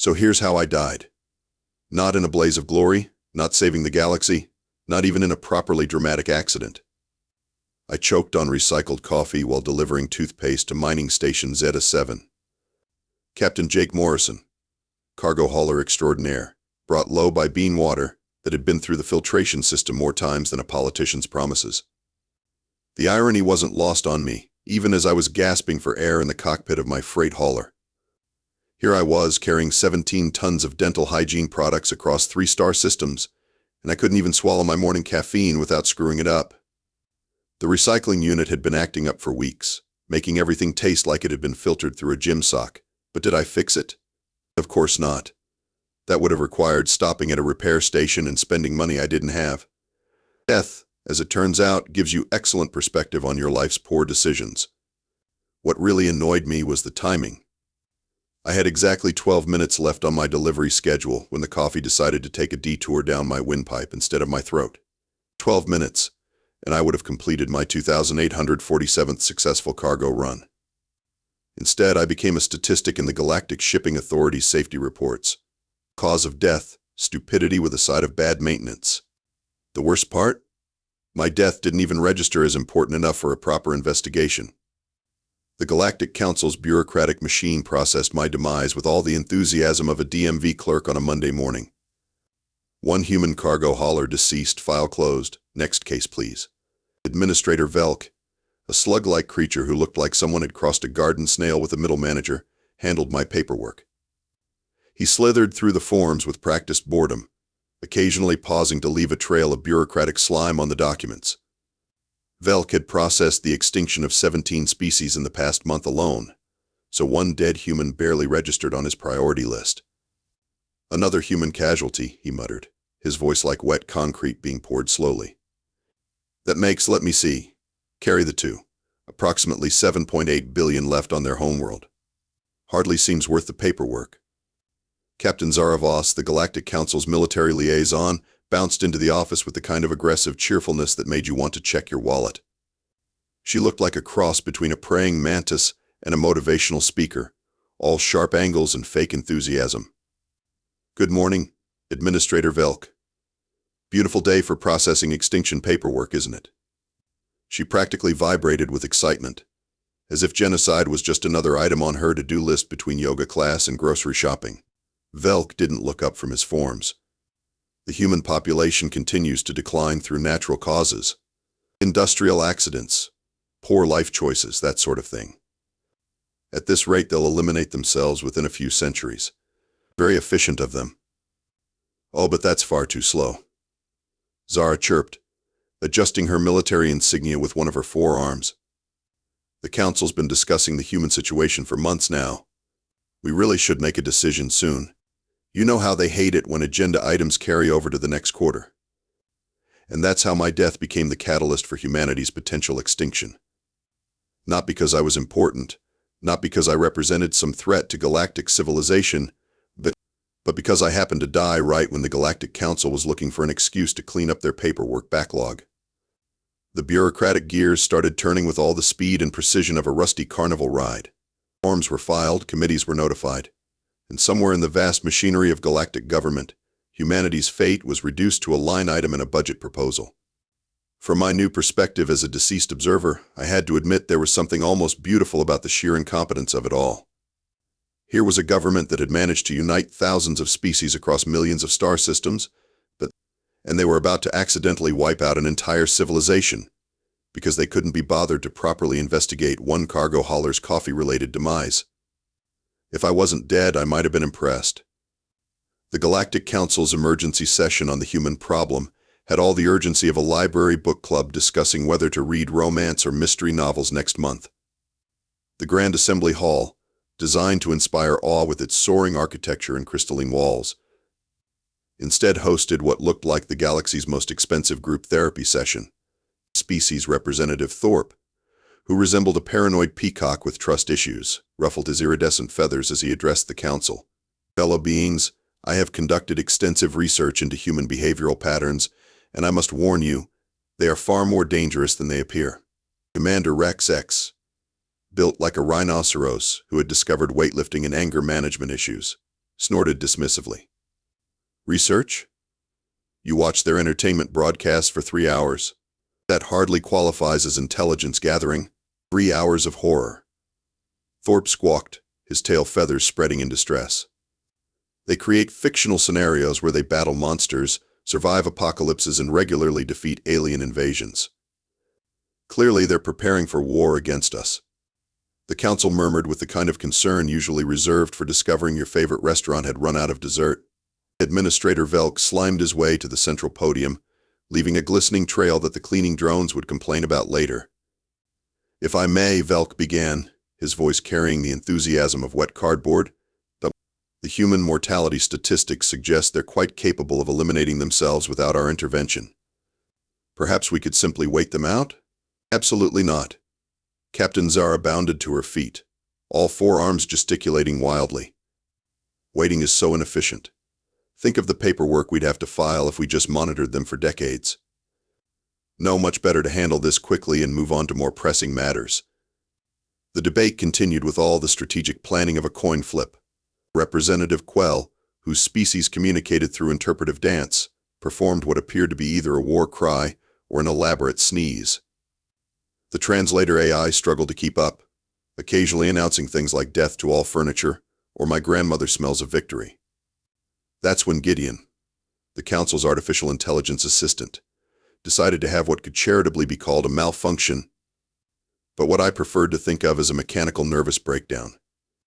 So here's how I died. Not in a blaze of glory, not saving the galaxy, not even in a properly dramatic accident. I choked on recycled coffee while delivering toothpaste to mining station Zeta 7. Captain Jake Morrison, cargo hauler extraordinaire, brought low by bean water that had been through the filtration system more times than a politician's promises. The irony wasn't lost on me, even as I was gasping for air in the cockpit of my freight hauler. Here I was carrying 17 tons of dental hygiene products across 3-star systems, and I couldn't even swallow my morning caffeine without screwing it up. The recycling unit had been acting up for weeks, making everything taste like it had been filtered through a gym sock. But did I fix it? Of course not. That would have required stopping at a repair station and spending money I didn't have. Death, as it turns out, gives you excellent perspective on your life's poor decisions. What really annoyed me was the timing. I had exactly 12 minutes left on my delivery schedule when the coffee decided to take a detour down my windpipe instead of my throat. 12 minutes, and I would have completed my 2,847th successful cargo run. Instead, I became a statistic in the Galactic Shipping Authority's safety reports. Cause of death, stupidity with a side of bad maintenance. The worst part? My death didn't even register as important enough for a proper investigation. The Galactic Council's bureaucratic machine processed my demise with all the enthusiasm of a DMV clerk on a Monday morning. One human cargo hauler deceased, file closed, next case please. Administrator Velk, a slug-like creature who looked like someone had crossed a garden snail with a middle manager, handled my paperwork. He slithered through the forms with practiced boredom, occasionally pausing to leave a trail of bureaucratic slime on the documents. Velk had processed the extinction of 17 species in the past month alone, so one dead human barely registered on his priority list. Another human casualty, he muttered, his voice like wet concrete being poured slowly. That makes, let me see, carry the two, approximately 7.8 billion left on their homeworld. Hardly seems worth the paperwork. Captain Zaravos, the Galactic Council's military liaison, bounced into the office with the kind of aggressive cheerfulness that made you want to check your wallet. She looked like a cross between a praying mantis and a motivational speaker, all sharp angles and fake enthusiasm. Good morning, Administrator Velk. Beautiful day for processing extinction paperwork, isn't it? She practically vibrated with excitement, as if genocide was just another item on her to-do list between yoga class and grocery shopping. Velk didn't look up from his forms. The human population continues to decline through natural causes. Industrial accidents, poor life choices, that sort of thing. At this rate, they'll eliminate themselves within a few centuries. Very efficient of them. Oh, but that's far too slow. Zara chirped, adjusting her military insignia with one of her forearms. The Council's been discussing the human situation for months now. We really should make a decision soon. You know how they hate it when agenda items carry over to the next quarter. And that's how my death became the catalyst for humanity's potential extinction. Not because I was important, not because I represented some threat to galactic civilization, but because I happened to die right when the Galactic Council was looking for an excuse to clean up their paperwork backlog. The bureaucratic gears started turning with all the speed and precision of a rusty carnival ride. Forms were filed, committees were notified, and somewhere in the vast machinery of galactic government, humanity's fate was reduced to a line item in a budget proposal. From my new perspective as a deceased observer, I had to admit there was something almost beautiful about the sheer incompetence of it all. Here was a government that had managed to unite thousands of species across millions of star systems, and they were about to accidentally wipe out an entire civilization because they couldn't be bothered to properly investigate one cargo hauler's coffee-related demise. If I wasn't dead, I might have been impressed. The Galactic Council's emergency session on the human problem had all the urgency of a library book club discussing whether to read romance or mystery novels next month. The Grand Assembly Hall, designed to inspire awe with its soaring architecture and crystalline walls, instead hosted what looked like the galaxy's most expensive group therapy session. Species representative Thorpe, who resembled a paranoid peacock with trust issues, ruffled his iridescent feathers as he addressed the council. Fellow beings, I have conducted extensive research into human behavioral patterns, and I must warn you, they are far more dangerous than they appear. Commander Rex X, built like a rhinoceros who had discovered weightlifting and anger management issues, snorted dismissively. Research? You watch their entertainment broadcast for 3 hours. That hardly qualifies as intelligence gathering. 3 hours of horror. Thorpe squawked, his tail feathers spreading in distress. They create fictional scenarios where they battle monsters, survive apocalypses, and regularly defeat alien invasions. Clearly, they're preparing for war against us. The council murmured with the kind of concern usually reserved for discovering your favorite restaurant had run out of dessert. Administrator Velk slimed his way to the central podium, leaving a glistening trail that the cleaning drones would complain about later. If I may, Velk began, his voice carrying the enthusiasm of wet cardboard. The human mortality statistics suggest they're quite capable of eliminating themselves without our intervention. Perhaps we could simply wait them out? Absolutely not. Captain Zara bounded to her feet, all 4 arms gesticulating wildly. Waiting is so inefficient. Think of the paperwork we'd have to file if we just monitored them for decades. No, much better to handle this quickly and move on to more pressing matters. The debate continued with all the strategic planning of a coin flip. Representative Quell, whose species communicated through interpretive dance, performed what appeared to be either a war cry or an elaborate sneeze. The translator AI struggled to keep up, occasionally announcing things like death to all furniture or my grandmother smells of victory. That's when Gideon, the council's artificial intelligence assistant, decided to have what could charitably be called a malfunction, but what I preferred to think of as a mechanical nervous breakdown.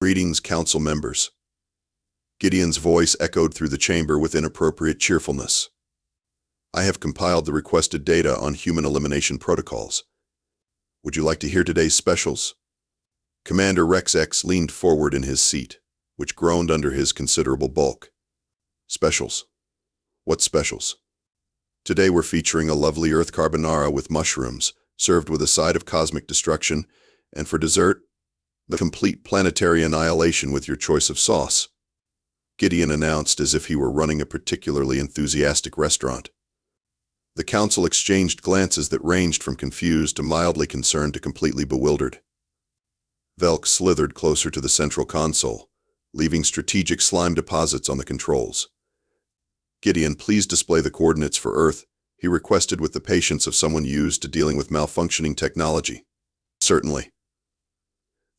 Greetings, council members. Gideon's voice echoed through the chamber with inappropriate cheerfulness. I have compiled the requested data on human elimination protocols. Would you like to hear today's specials? Commander Rex X leaned forward in his seat, which groaned under his considerable bulk. Specials? What specials? Today we're featuring a lovely earth carbonara with mushrooms, served with a side of cosmic destruction, and for dessert, the complete planetary annihilation with your choice of sauce. Gideon announced as if he were running a particularly enthusiastic restaurant. The council exchanged glances that ranged from confused to mildly concerned to completely bewildered. Velk slithered closer to the central console, leaving strategic slime deposits on the controls. Gideon, please display the coordinates for Earth, he requested with the patience of someone used to dealing with malfunctioning technology. Certainly.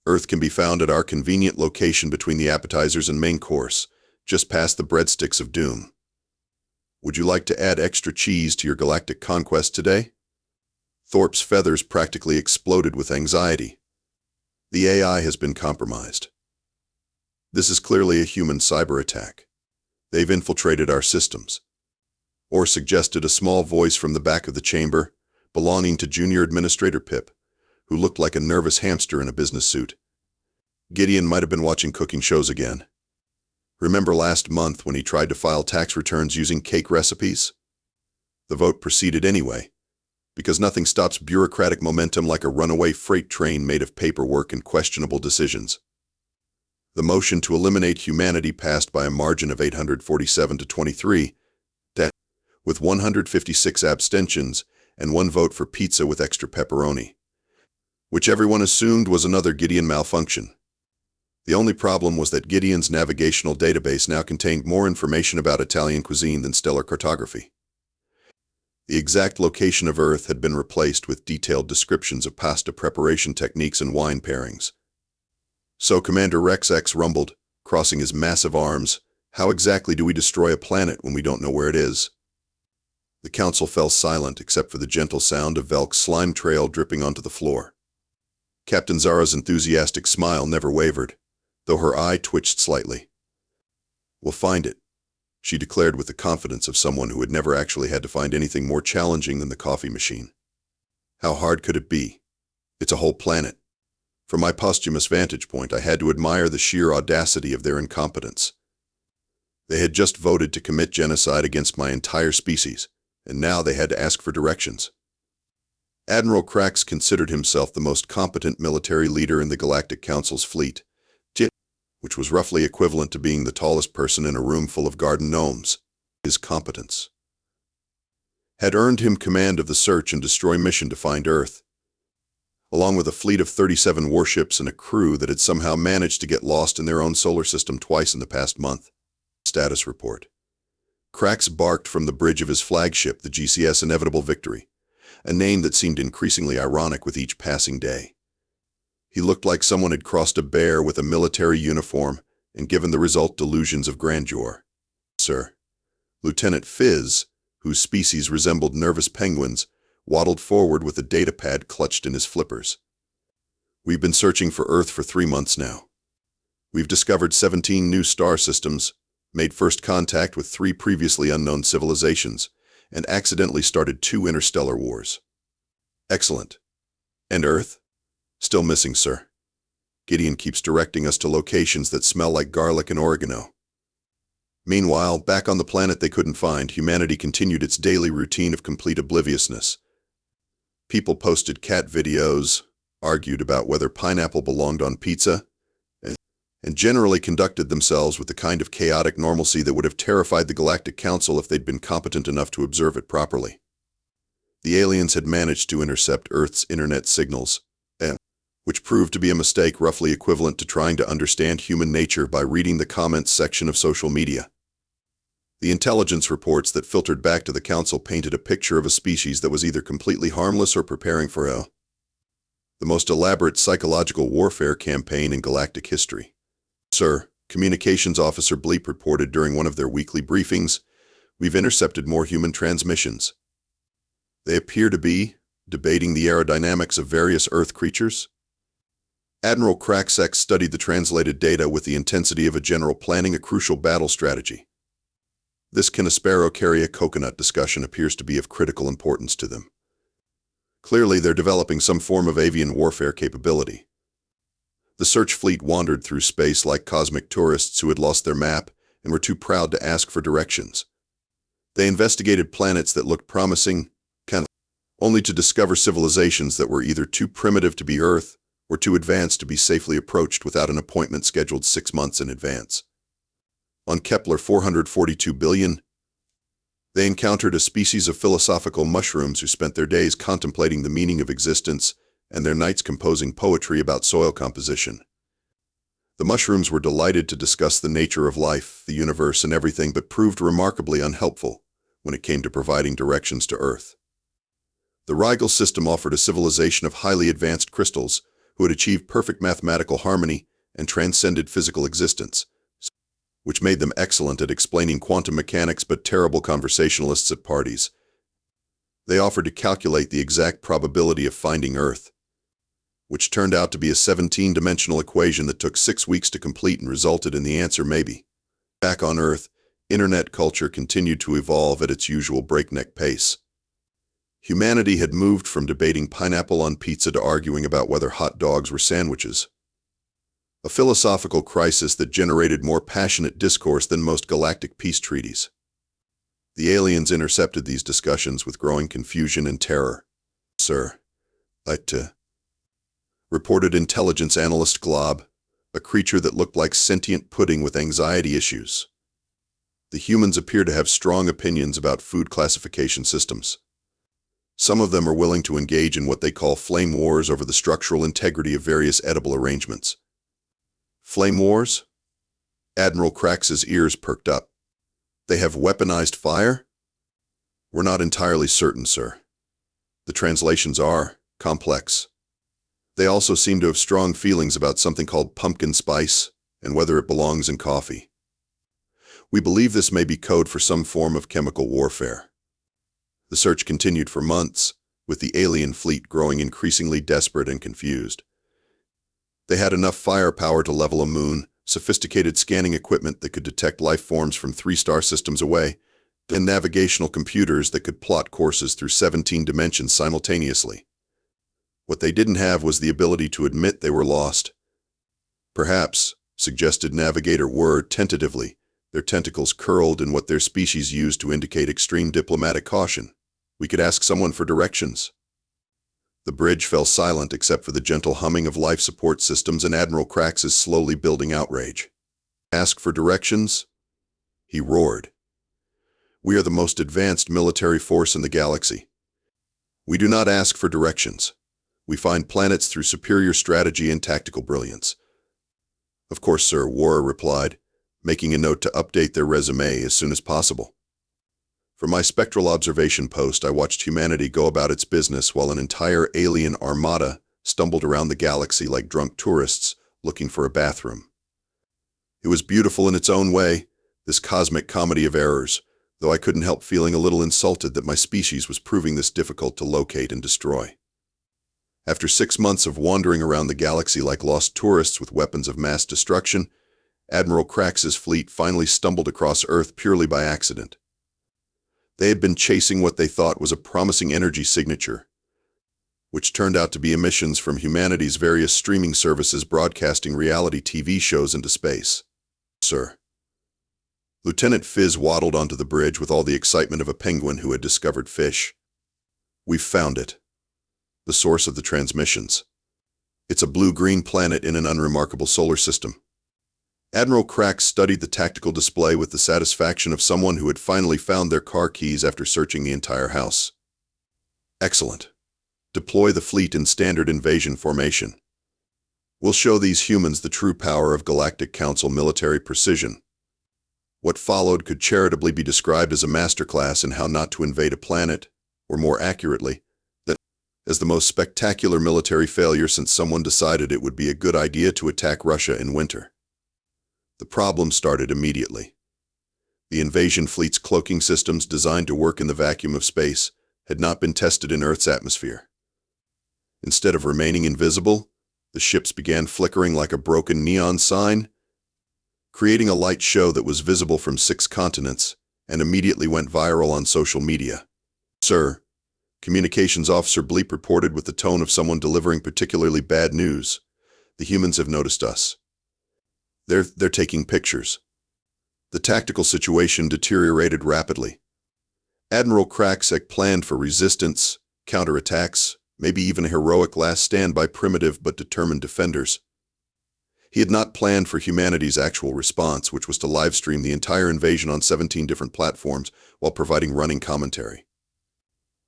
Earth can be found at our convenient location between the appetizers and main course, just past the breadsticks of doom. Would you like to add extra cheese to your galactic conquest today? Thorpe's feathers practically exploded with anxiety. The AI has been compromised. This is clearly a human cyber attack. They've infiltrated our systems. Or suggested a small voice from the back of the chamber, belonging to Junior Administrator Pip, who looked like a nervous hamster in a business suit. Gideon might have been watching cooking shows again. Remember last month when he tried to file tax returns using cake recipes? The vote proceeded anyway, because nothing stops bureaucratic momentum like a runaway freight train made of paperwork and questionable decisions. The motion to eliminate humanity passed by a margin of 847 to 23, with 156 abstentions and 1 vote for pizza with extra pepperoni, which everyone assumed was another Gideon malfunction. The only problem was that Gideon's navigational database now contained more information about Italian cuisine than stellar cartography. The exact location of Earth had been replaced with detailed descriptions of pasta preparation techniques and wine pairings. So Commander Rex X rumbled, crossing his massive arms, how exactly do we destroy a planet when we don't know where it is? The council fell silent except for the gentle sound of Velk's slime trail dripping onto the floor. Captain Zara's enthusiastic smile never wavered, though her eye twitched slightly. We'll find it, she declared with the confidence of someone who had never actually had to find anything more challenging than the coffee machine. How hard could it be? It's a whole planet. From my posthumous vantage point, I had to admire the sheer audacity of their incompetence. They had just voted to commit genocide against my entire species, and now they had to ask for directions. Admiral Krax considered himself the most competent military leader in the Galactic Council's fleet, which was roughly equivalent to being the tallest person in a room full of garden gnomes. His competence had earned him command of the search and destroy mission to find Earth, along with a fleet of 37 warships and a crew that had somehow managed to get lost in their own solar system twice in the past month. status report. Krax barked from the bridge of his flagship, the GCS Inevitable Victory, a name that seemed increasingly ironic with each passing day. He looked like someone had crossed a bear with a military uniform and given the result delusions of grandeur. Sir. Lieutenant Fizz, whose species resembled nervous penguins, waddled forward with a data pad clutched in his flippers. We've been searching for Earth for 3 months now. We've discovered 17 new star systems, made first contact with 3 previously unknown civilizations, and accidentally started 2 interstellar wars. Excellent. And Earth? Still missing, sir. Gideon keeps directing us to locations that smell like garlic and oregano. Meanwhile, back on the planet they couldn't find, humanity continued its daily routine of complete obliviousness. People posted cat videos, argued about whether pineapple belonged on pizza, and generally conducted themselves with the kind of chaotic normalcy that would have terrified the Galactic Council if they'd been competent enough to observe it properly. The aliens had managed to intercept Earth's internet signals, which proved to be a mistake roughly equivalent to trying to understand human nature by reading the comments section of social media. The intelligence reports that filtered back to the Council painted a picture of a species that was either completely harmless or preparing for the most elaborate psychological warfare campaign in galactic history. Sir, Communications Officer Bleep reported during one of their weekly briefings, we've intercepted more human transmissions. They appear to be debating the aerodynamics of various Earth creatures. Admiral Kraxek studied the translated data with the intensity of a general planning a crucial battle strategy. This "can a sparrow carry a coconut" discussion appears to be of critical importance to them. Clearly, they're developing some form of avian warfare capability. The search fleet wandered through space like cosmic tourists who had lost their map and were too proud to ask for directions. They investigated planets that looked promising, only to discover civilizations that were either too primitive to be Earth or too advanced to be safely approached without an appointment scheduled 6 months in advance. On Kepler 442 billion, they encountered a species of philosophical mushrooms who spent their days contemplating the meaning of existence and their nights composing poetry about soil composition. The mushrooms were delighted to discuss the nature of life, the universe, and everything, but proved remarkably unhelpful when it came to providing directions to Earth. The Rigel system offered a civilization of highly advanced crystals who had achieved perfect mathematical harmony and transcended physical existence, which made them excellent at explaining quantum mechanics but terrible conversationalists at parties. They offered to calculate the exact probability of finding Earth, which turned out to be a 17-dimensional equation that took 6 weeks to complete and resulted in the answer maybe. Back on Earth, internet culture continued to evolve at its usual breakneck pace. Humanity had moved from debating pineapple on pizza to arguing about whether hot dogs were sandwiches. A philosophical crisis that generated more passionate discourse than most galactic peace treaties. The aliens intercepted these discussions with growing confusion and terror. Sir, reported intelligence analyst Glob, a creature that looked like sentient pudding with anxiety issues. The humans appear to have strong opinions about food classification systems. Some of them are willing to engage in what they call flame wars over the structural integrity of various edible arrangements. Flame wars? Admiral Krax's ears perked up. They have weaponized fire? We're not entirely certain, sir. The translations are complex. They also seem to have strong feelings about something called pumpkin spice and whether it belongs in coffee. We believe this may be code for some form of chemical warfare. The search continued for months, with the alien fleet growing increasingly desperate and confused. They had enough firepower to level a moon, sophisticated scanning equipment that could detect life forms from 3 star systems away, and navigational computers that could plot courses through 17 dimensions simultaneously. What they didn't have was the ability to admit they were lost. Perhaps, suggested Navigator Word tentatively, their tentacles curled in what their species used to indicate extreme diplomatic caution. We could ask someone for directions. The bridge fell silent except for the gentle humming of life support systems and Admiral Krax's slowly building outrage. Ask for directions? He roared. We are the most advanced military force in the galaxy. We do not ask for directions. We find planets through superior strategy and tactical brilliance. Of course, sir, Wara replied, making a note to update their resume as soon as possible. For my spectral observation post, I watched humanity go about its business while an entire alien armada stumbled around the galaxy like drunk tourists looking for a bathroom. It was beautiful in its own way, this cosmic comedy of errors, though I couldn't help feeling a little insulted that my species was proving this difficult to locate and destroy. After 6 months of wandering around the galaxy like lost tourists with weapons of mass destruction, Admiral Krax's fleet finally stumbled across Earth purely by accident. They had been chasing what they thought was a promising energy signature, which turned out to be emissions from humanity's various streaming services broadcasting reality TV shows into space. Sir. Lieutenant Fizz waddled onto the bridge with all the excitement of a penguin who had discovered fish. We've found it. The source of the transmissions. It's a blue-green planet in an unremarkable solar system. Admiral Krax studied the tactical display with the satisfaction of someone who had finally found their car keys after searching the entire house. Excellent. Deploy the fleet in standard invasion formation. We'll show these humans the true power of Galactic Council military precision. What followed could charitably be described as a masterclass in how not to invade a planet, or more accurately, as the most spectacular military failure since someone decided it would be a good idea to attack Russia in winter. The problem started immediately. The invasion fleet's cloaking systems, designed to work in the vacuum of space, had not been tested in Earth's atmosphere. Instead of remaining invisible, the ships began flickering like a broken neon sign, creating a light show that was visible from 6 continents and immediately went viral on social media. Sir, Communications Officer Bleep reported with the tone of someone delivering particularly bad news. The humans have noticed us. They're taking pictures. The tactical situation deteriorated rapidly. Admiral Krax had planned for resistance, counterattacks, maybe even a heroic last stand by primitive but determined defenders. He had not planned for humanity's actual response, which was to livestream the entire invasion on 17 different platforms while providing running commentary.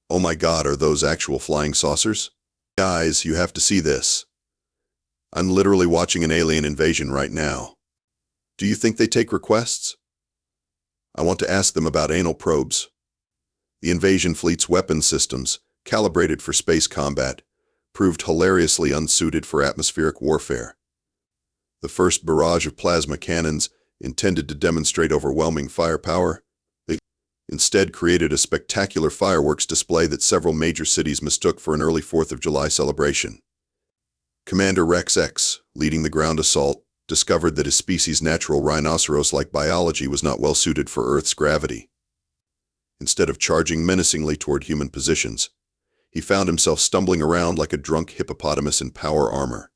Oh my God, are those actual flying saucers? Guys, you have to see this. I'm literally watching an alien invasion right now. Do you think they take requests? I want to ask them about anal probes. The invasion fleet's weapon systems, calibrated for space combat, proved hilariously unsuited for atmospheric warfare. The first barrage of plasma cannons, intended to demonstrate overwhelming firepower, instead created a spectacular fireworks display that several major cities mistook for an early 4th of July celebration. Commander Rex X, leading the ground assault, discovered that his species' natural rhinoceros-like biology was not well suited for Earth's gravity. Instead of charging menacingly toward human positions, he found himself stumbling around like a drunk hippopotamus in power armor.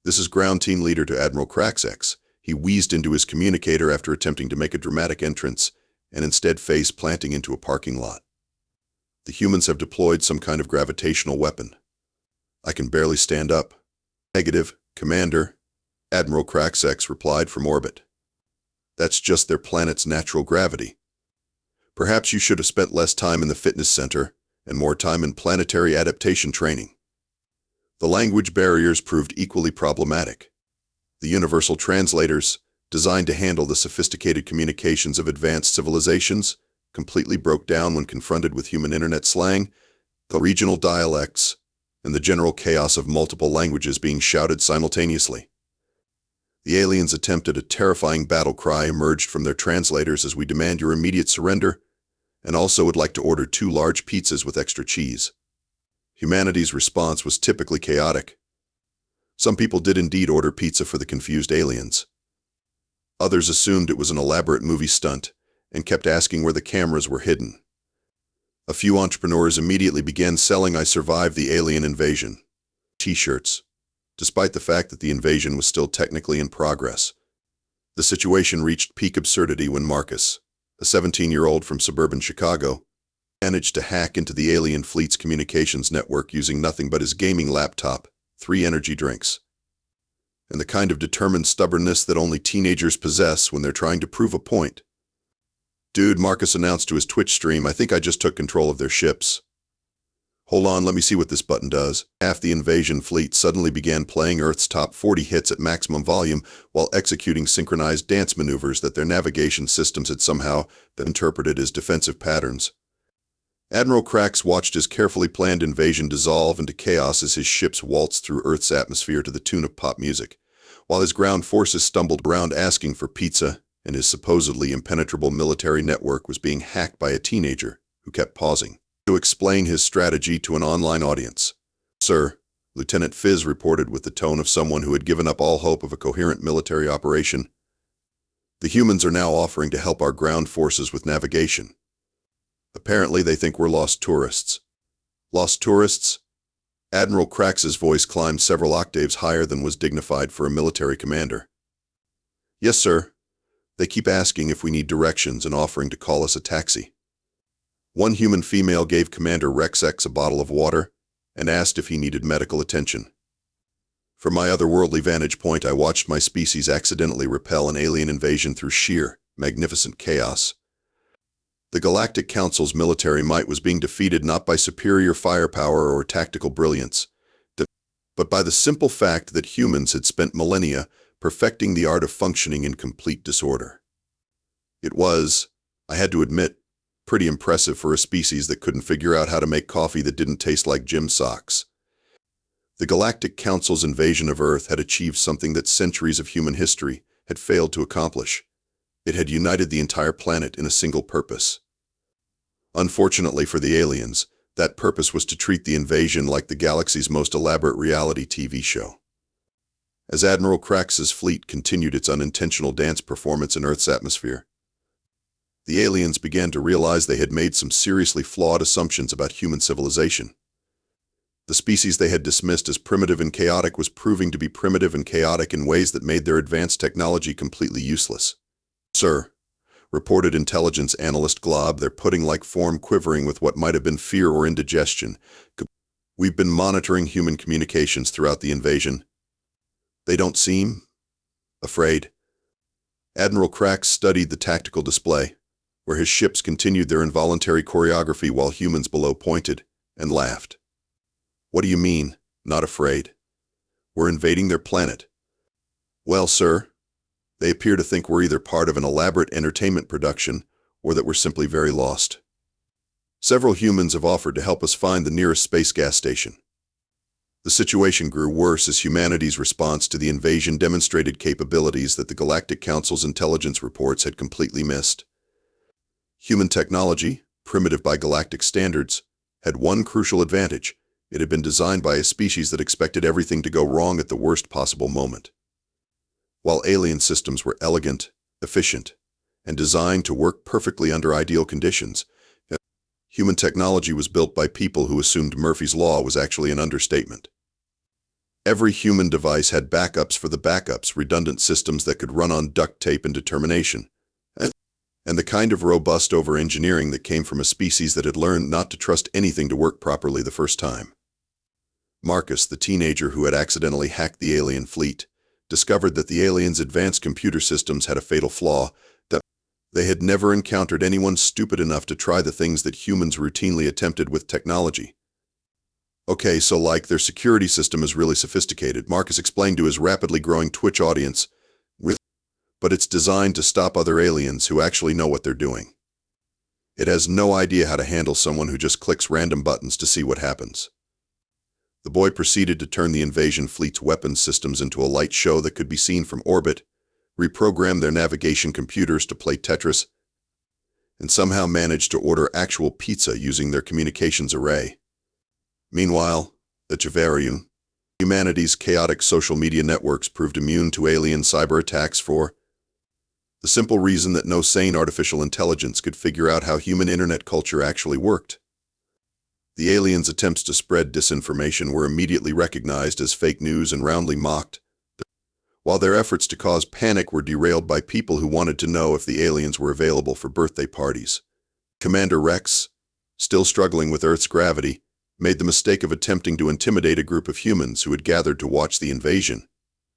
This is Ground Team Leader to Admiral Krax X. He wheezed into his communicator after attempting to make a dramatic entrance, and instead face-planting into a parking lot. The humans have deployed some kind of gravitational weapon. I can barely stand up. Negative, Commander, Admiral Krax X replied from orbit. That's just their planet's natural gravity. Perhaps you should have spent less time in the fitness center and more time in planetary adaptation training. The language barriers proved equally problematic. The universal translators, designed to handle the sophisticated communications of advanced civilizations, completely broke down when confronted with human internet slang, the regional dialects, and the general chaos of multiple languages being shouted simultaneously. The aliens' attempt at a terrifying battle cry emerged from their translators as we demand your immediate surrender, and also would like to order 2 large pizzas with extra cheese. Humanity's response was typically chaotic. Some people did indeed order pizza for the confused aliens. Others assumed it was an elaborate movie stunt and kept asking where the cameras were hidden. A few entrepreneurs immediately began selling "I survived the alien invasion" t-shirts, despite the fact that the invasion was still technically in progress. The situation reached peak absurdity when Marcus, a 17-year-old from suburban Chicago, managed to hack into the alien fleet's communications network using nothing but his gaming laptop, 3 energy drinks, and the kind of determined stubbornness that only teenagers possess when they're trying to prove a point. Dude, Marcus announced to his Twitch stream, I think I just took control of their ships. Hold on, let me see what this button does. Half the invasion fleet suddenly began playing Earth's top 40 hits at maximum volume while executing synchronized dance maneuvers that their navigation systems had somehow interpreted as defensive patterns. Admiral Krax watched his carefully planned invasion dissolve into chaos as his ships waltzed through Earth's atmosphere to the tune of pop music, while his ground forces stumbled around asking for pizza, and his supposedly impenetrable military network was being hacked by a teenager who kept pausing to explain his strategy to an online audience. "Sir," Lieutenant Fizz reported with the tone of someone who had given up all hope of a coherent military operation, "the humans are now offering to help our ground forces with navigation. Apparently they think we're lost tourists." "Lost tourists?" Admiral Krax's voice climbed several octaves higher than was dignified for a military commander. "Yes, sir. They keep asking if we need directions and offering to call us a taxi." One human female gave Commander Rex X a bottle of water and asked if he needed medical attention. From my otherworldly vantage point, I watched my species accidentally repel an alien invasion through sheer, magnificent chaos. The Galactic Council's military might was being defeated not by superior firepower or tactical brilliance, but by the simple fact that humans had spent millennia perfecting the art of functioning in complete disorder. It was, I had to admit, pretty impressive for a species that couldn't figure out how to make coffee that didn't taste like gym socks. The Galactic Council's invasion of Earth had achieved something that centuries of human history had failed to accomplish. It had united the entire planet in a single purpose. Unfortunately for the aliens, that purpose was to treat the invasion like the galaxy's most elaborate reality TV show. As Admiral Krax's fleet continued its unintentional dance performance in Earth's atmosphere, the aliens began to realize they had made some seriously flawed assumptions about human civilization. The species they had dismissed as primitive and chaotic was proving to be primitive and chaotic in ways that made their advanced technology completely useless. "Sir," reported intelligence analyst Glob, their pudding-like form quivering with what might have been fear or indigestion, "we've been monitoring human communications throughout the invasion. They don't seem afraid." Admiral Krax studied the tactical display, where his ships continued their involuntary choreography while humans below pointed and laughed. "What do you mean, not afraid? We're invading their planet." "Well, sir, they appear to think we're either part of an elaborate entertainment production or that we're simply very lost. Several humans have offered to help us find the nearest space gas station." The situation grew worse as humanity's response to the invasion demonstrated capabilities that the Galactic Council's intelligence reports had completely missed. Human technology, primitive by galactic standards, had one crucial advantage. It had been designed by a species that expected everything to go wrong at the worst possible moment. While alien systems were elegant, efficient, and designed to work perfectly under ideal conditions, human technology was built by people who assumed Murphy's Law was actually an understatement. Every human device had backups for the backups, redundant systems that could run on duct tape and determination, and the kind of robust over-engineering that came from a species that had learned not to trust anything to work properly the first time. Marcus, the teenager who had accidentally hacked the alien fleet, discovered that the aliens' advanced computer systems had a fatal flaw, that they had never encountered anyone stupid enough to try the things that humans routinely attempted with technology. "Okay, so like their security system is really sophisticated," Marcus explained to his rapidly growing Twitch audience, "but it's designed to stop other aliens who actually know what they're doing. It has no idea how to handle someone who just clicks random buttons to see what happens." The boy proceeded to turn the invasion fleet's weapons systems into a light show that could be seen from orbit, reprogram their navigation computers to play Tetris, and somehow managed to order actual pizza using their communications array. Meanwhile, the Chavarian, humanity's chaotic social media networks proved immune to alien cyber attacks for the simple reason that no sane artificial intelligence could figure out how human internet culture actually worked. The aliens' attempts to spread disinformation were immediately recognized as fake news and roundly mocked, while their efforts to cause panic were derailed by people who wanted to know if the aliens were available for birthday parties. Commander Rex, still struggling with Earth's gravity, made the mistake of attempting to intimidate a group of humans who had gathered to watch the invasion.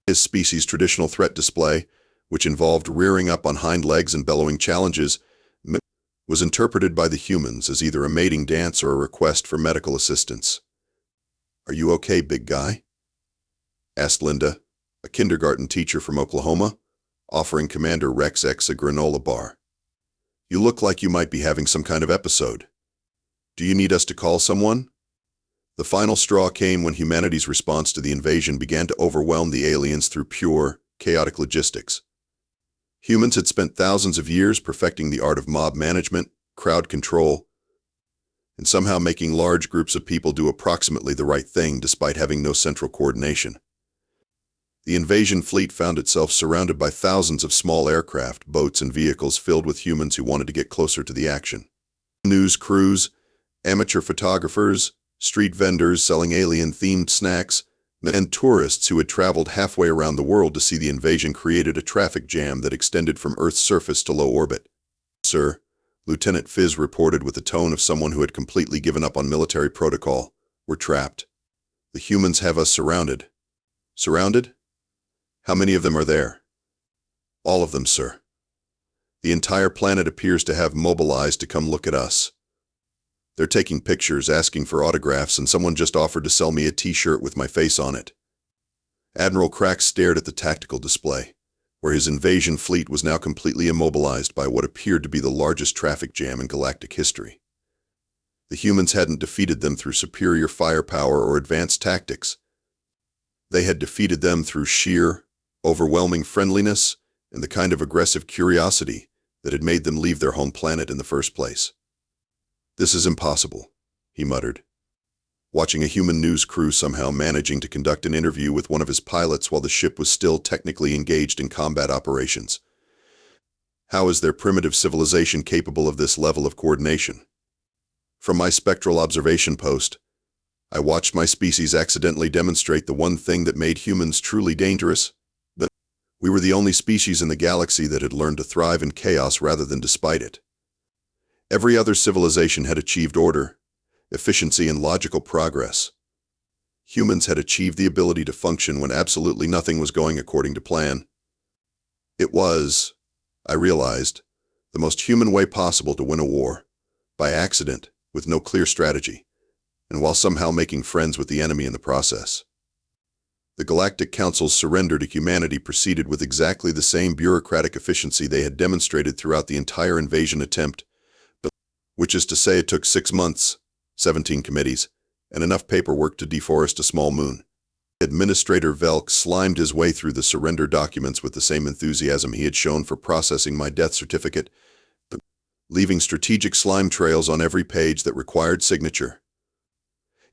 His species' traditional threat display, which involved rearing up on hind legs and bellowing challenges, was interpreted by the humans as either a mating dance or a request for medical assistance. "Are you okay, big guy?" asked Linda, a kindergarten teacher from Oklahoma, offering Commander Rex X a granola bar. "You look like you might be having some kind of episode. Do you need us to call someone?" The final straw came when humanity's response to the invasion began to overwhelm the aliens through pure, chaotic logistics. Humans had spent thousands of years perfecting the art of mob management, crowd control, and somehow making large groups of people do approximately the right thing despite having no central coordination. The invasion fleet found itself surrounded by thousands of small aircraft, boats, and vehicles filled with humans who wanted to get closer to the action. News crews, amateur photographers, street vendors selling alien-themed snacks, and tourists who had traveled halfway around the world to see the invasion created a traffic jam that extended from Earth's surface to low orbit. "Sir," Lieutenant Fizz reported with the tone of someone who had completely given up on military protocol, "we're trapped. The humans have us surrounded." "Surrounded? How many of them are there?" "All of them, sir. The entire planet appears to have mobilized to come look at us. They're taking pictures, asking for autographs, and someone just offered to sell me a t-shirt with my face on it." Admiral Crack stared at the tactical display, where his invasion fleet was now completely immobilized by what appeared to be the largest traffic jam in galactic history. The humans hadn't defeated them through superior firepower or advanced tactics. They had defeated them through sheer, overwhelming friendliness and the kind of aggressive curiosity that had made them leave their home planet in the first place. "This is impossible," he muttered, watching a human news crew somehow managing to conduct an interview with one of his pilots while the ship was still technically engaged in combat operations. How is their primitive civilization capable of this level of coordination? From my spectral observation post, I watched my species accidentally demonstrate the one thing that made humans truly dangerous: that we were the only species in the galaxy that had learned to thrive in chaos rather than despite it. Every other civilization had achieved order, efficiency, and logical progress. Humans had achieved the ability to function when absolutely nothing was going according to plan. It was, I realized, the most human way possible to win a war, by accident, with no clear strategy, and while somehow making friends with the enemy in the process. The Galactic Council's surrender to humanity proceeded with exactly the same bureaucratic efficiency they had demonstrated throughout the entire invasion attempt, which is to say it took 6 months, 17 committees, and enough paperwork to deforest a small moon. Administrator Velk slimed his way through the surrender documents with the same enthusiasm he had shown for processing my death certificate, leaving strategic slime trails on every page that required signature.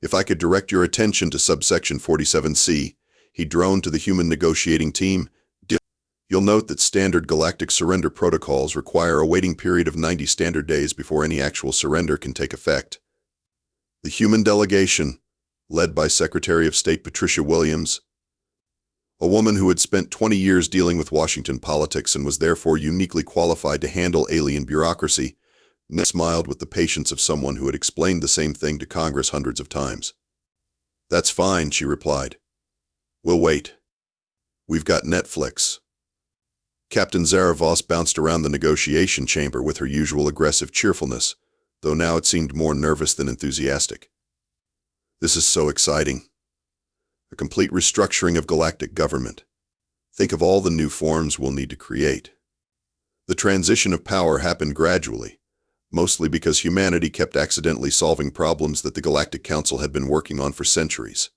"If I could direct your attention to subsection 47C, he droned to the human negotiating team. "You'll note that standard galactic surrender protocols require a waiting period of 90 standard days before any actual surrender can take effect." The human delegation, led by Secretary of State Patricia Williams, a woman who had spent 20 years dealing with Washington politics and was therefore uniquely qualified to handle alien bureaucracy, smiled with the patience of someone who had explained the same thing to Congress hundreds of times. "That's fine," she replied. "We'll wait. We've got Netflix." Captain Zaravos bounced around the negotiation chamber with her usual aggressive cheerfulness, though now it seemed more nervous than enthusiastic. "This is so exciting. A complete restructuring of galactic government. Think of all the new forms we'll need to create." The transition of power happened gradually, mostly because humanity kept accidentally solving problems that the Galactic Council had been working on for centuries.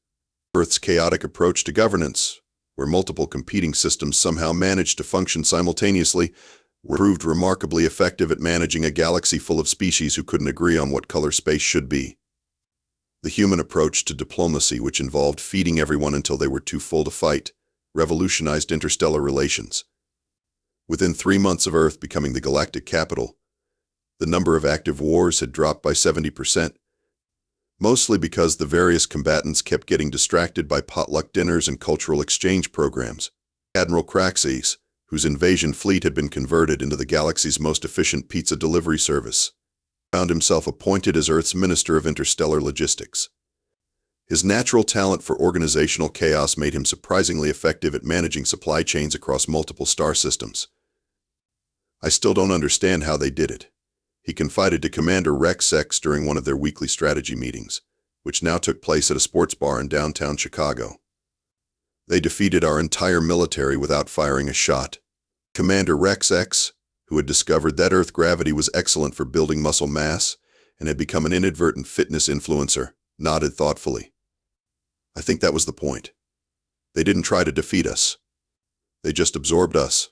Earth's chaotic approach to governance, where multiple competing systems somehow managed to function simultaneously, proved remarkably effective at managing a galaxy full of species who couldn't agree on what color space should be. The human approach to diplomacy, which involved feeding everyone until they were too full to fight, revolutionized interstellar relations. Within 3 months of Earth becoming the galactic capital, the number of active wars had dropped by 70%, mostly because the various combatants kept getting distracted by potluck dinners and cultural exchange programs. Admiral Craxes, whose invasion fleet had been converted into the galaxy's most efficient pizza delivery service, found himself appointed as Earth's Minister of Interstellar Logistics. His natural talent for organizational chaos made him surprisingly effective at managing supply chains across multiple star systems. I still don't understand how they did it. he confided to Commander Rex X during one of their weekly strategy meetings, which now took place at a sports bar in downtown Chicago. They defeated our entire military without firing a shot. Commander Rex X, who had discovered that Earth gravity was excellent for building muscle mass and had become an inadvertent fitness influencer, nodded thoughtfully. I think that was the point. They didn't try to defeat us. They just absorbed us.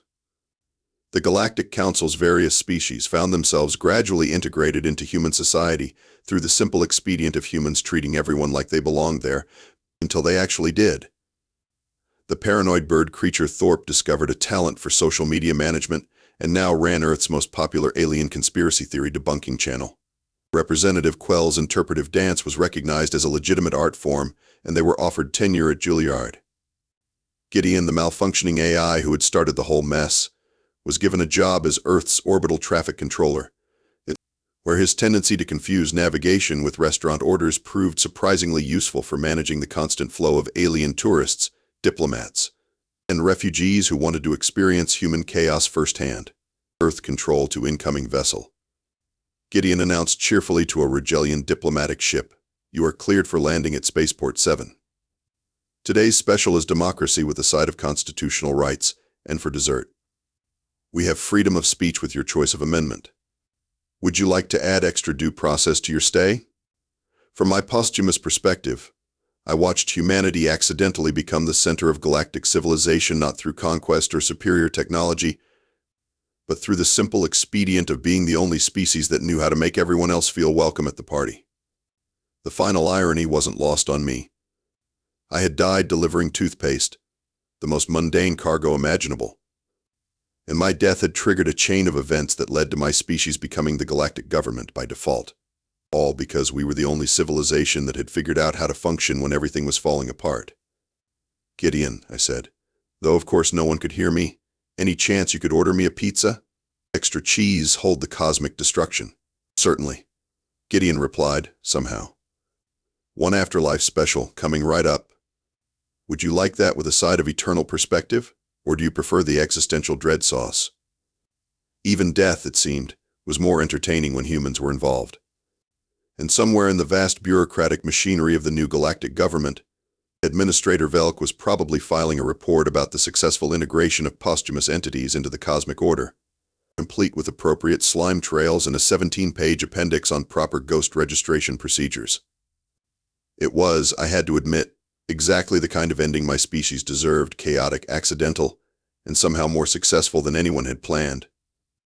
The Galactic Council's various species found themselves gradually integrated into human society through the simple expedient of humans treating everyone like they belonged there, until they actually did. The paranoid bird creature Thorpe discovered a talent for social media management and now ran Earth's most popular alien conspiracy theory debunking channel. Representative Quell's interpretive dance was recognized as a legitimate art form, and they were offered tenure at Juilliard. Gideon, the malfunctioning AI who had started the whole mess, was given a job as Earth's orbital traffic controller, where his tendency to confuse navigation with restaurant orders proved surprisingly useful for managing the constant flow of alien tourists, diplomats, and refugees who wanted to experience human chaos firsthand. Earth control to incoming vessel. Gideon announced cheerfully to a Regellian diplomatic ship, "You are cleared for landing at Spaceport 7. Today's special is democracy with a side of constitutional rights, and for dessert, we have freedom of speech with your choice of amendment. Would you like to add extra due process to your stay?" From my posthumous perspective, I watched humanity accidentally become the center of galactic civilization not through conquest or superior technology, but through the simple expedient of being the only species that knew how to make everyone else feel welcome at the party. The final irony wasn't lost on me. I had died delivering toothpaste, the most mundane cargo imaginable, and my death had triggered a chain of events that led to my species becoming the galactic government by default. All because we were the only civilization that had figured out how to function when everything was falling apart. "Gideon," I said, though of course no one could hear me, "any chance you could order me a pizza? Extra cheese, hold the cosmic destruction." "Certainly," Gideon replied, somehow. "One afterlife special, coming right up. Would you like that with a side of eternal perspective, or do you prefer the existential dread sauce?" Even death, it seemed, was more entertaining when humans were involved. And somewhere in the vast bureaucratic machinery of the new galactic government, Administrator Velk was probably filing a report about the successful integration of posthumous entities into the cosmic order, complete with appropriate slime trails and a 17-page appendix on proper ghost registration procedures. It was, I had to admit, exactly the kind of ending my species deserved: chaotic, accidental, and somehow more successful than anyone had planned.